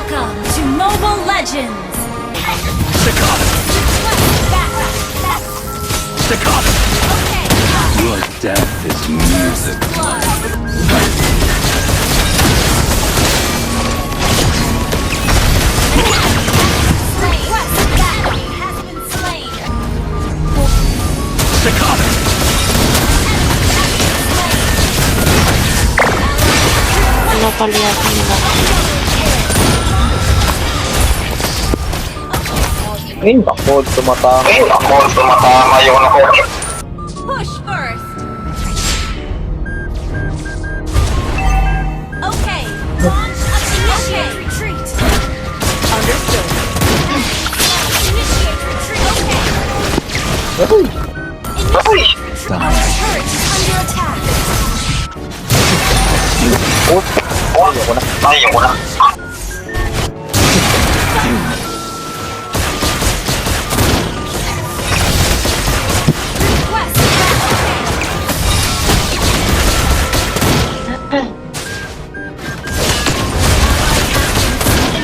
Welcome to Mobile Legends! Staccato! Staccato! Okay, Your death is music. Staccato! Ano paliyasan nila? Ako, tumatama yung ako. push first! Okay, launch initiate retreat! Understood. Initiate retreat, okay. Uy! Initiate retreat. Our turret is under attack. Ayoko na. Request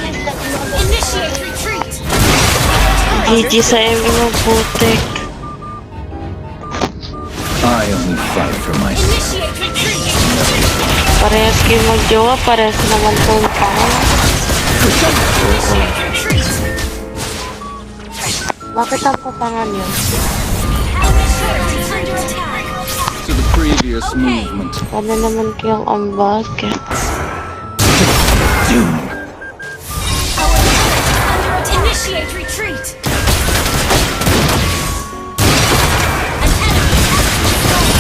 initiate retreat. GG sa ML ng putik. I only fight for myself. Initiate retreat. Parehas kayo magjowa, parehas naman pong pangal. Initiate retreat. Bakit ang papangan yun? Our turret is under attack. To the previous Okay. movement. Paano naman kayong ambag? Doom. Our turret is under attack. Initiate retreat. An enemy has been slain.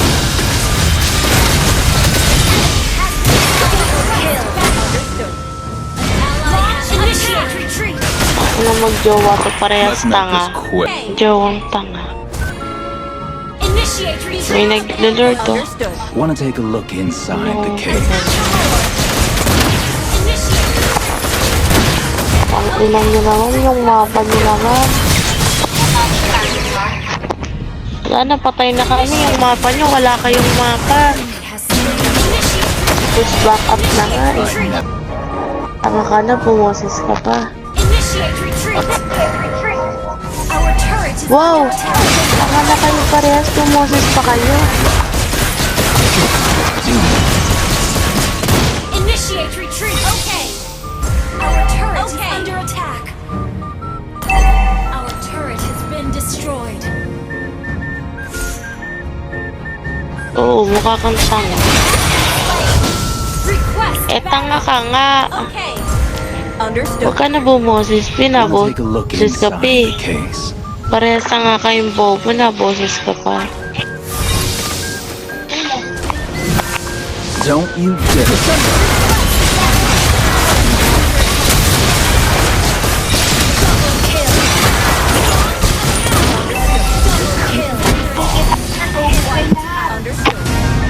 Kill. Understood. Launch initiate retreat. Ako na magjowa to parehas Let's make tanga. this quick. Jowang tanga. Initiate retreat. May nag-lure to. Understood. Wanna take a look inside the cave? Ang ilang nyo naman, yung mapa nyo naman. Wala na, patay na kami. Yung mapa nyo, wala kayong mapa. Push back up na nga eh. I never. Tama ka na, pumoses ka pa. Initiate retreat. Our turret is Wow! under attack. Tama na kayo parehas, pumoses pa kayo. Initiate retreat. Okay. Our turret is under attack. Our turret has been destroyed. Oo, mukha kang tanga. Request. Eh, tanga ka nga. Okay. Huwag ka na bumoses, Wanna take a look pinaboses ka inside pa eh. the case? Parehas tanga kayong bobo na, boses ka pa. Don't you dare.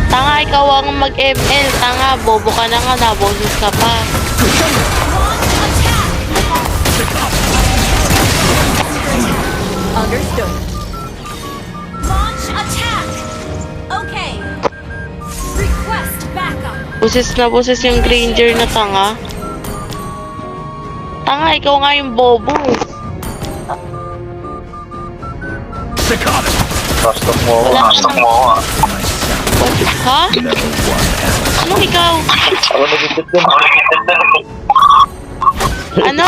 Tanga, ikaw ang mag-ML. Tanga, bobo ka na nga, naboses ka pa. Understood. Launch attack. Okay. Request backup. Boses na boses yung Granger na tanga. Tanga, ikaw nga yung bobo. Staccato. Basta mo ako. Myself. What? Ha? Never one else. Anong ikaw? Ako nagigit din. Ano?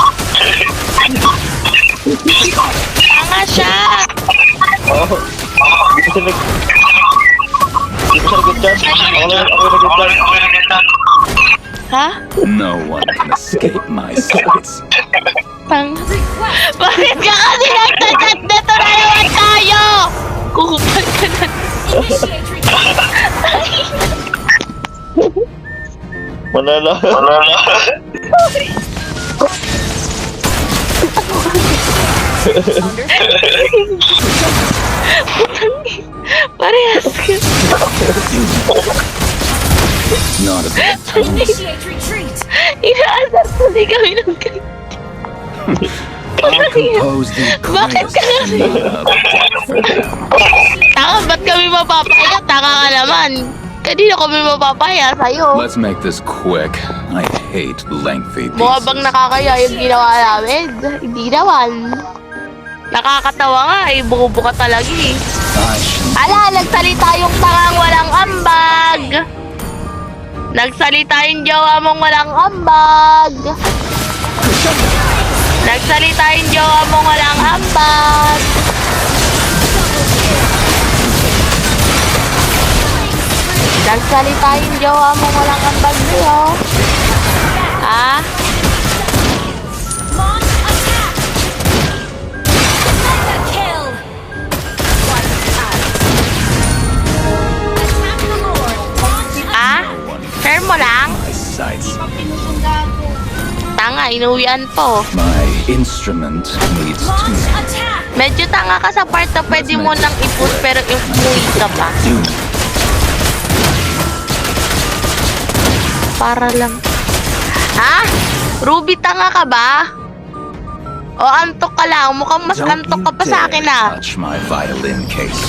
Tanga siya! Oo. Hindi ko siya nag... Hindi ko siya nag-get dyan. Ako nag-get dyan. Ha? No one can escape my sights. Tanga. Request. Bakit ka kasi nagtatat? Dito na naman tayo! Kukupal ka na. Initiate retreat. Manala. Parehas ka. It's not about time. Initiate retreat. Inaasar ko di kami ng ganito. I'll compose the Bakit greatest ka kasi? scene of death for them. Tanga, ba't kami mapapaya? Tanga ka naman. Kanina kami mapapaya sa'yo. Let's make this quick. I hate lengthy Mukha bang pieces. nakakaya yung ginawa namin? Hindi naman. Nakakatawa nga eh. Buka talaga eh. I shall Ala, nagsalita yung tangang walang ambag. Nagsalita yung jowa mong walang ambag. Nagsalita yung jowa mong walang ambag. Nagsalita yung jowa mong walang ambag sa'yo. Ah? Launch attack! Mega kill! Wipe out! Attack the Lord! Launch Ah? Share mo lang? my sights. Tanga, inuwian po. My instrument needs Launch tuning. attack! Medyo tanga ka sa part na pwede mo nang i-push pero umuwi ka pa. Para lang. Ha? Ruby, tanga ka ba? O antok ka lang? Mukhang mas Don't antok you ka pa sa akin dare ah. touch my violin case.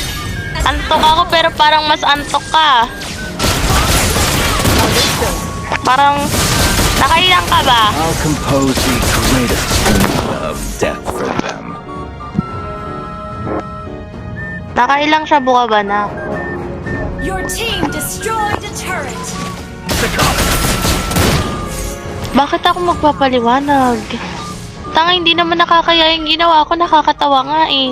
Antok ako pero parang mas antok ka. Parang nakailang ka ba? I'll compose the greatest tune of death for them. Nakailang siya buka ba na? Your team destroyed a turret! Bakit ako magpapaliwanag? Tanga, hindi naman nakakaya yung ginawa ko. Nakakatawa nga eh.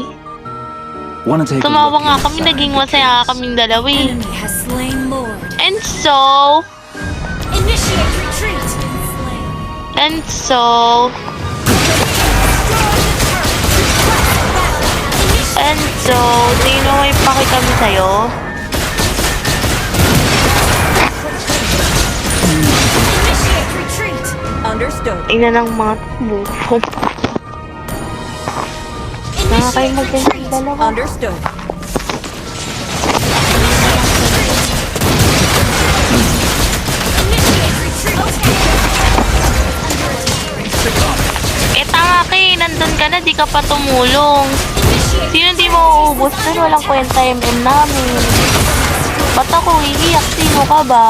Wanna take a Tumawa look nga kami, inside naging the masaya case? kaming dalawa eh. Enemy has slain Lord. And so, Initiate retreat! and so, and so, tingin mo may paki kami sa'yo? Initiate retreat! Understood. Tingnan ng mga buko. Nakakayo Initiate mag-ganyan retreat! dalawa. Understood. Initiate retreat! Eh tanga ka eh, nandun ka na, di ka pa tumulong. Initiate Sino di mo uubos dun? Walang kwenta MM namin. Ba't ako iiyak? Sino ka ba?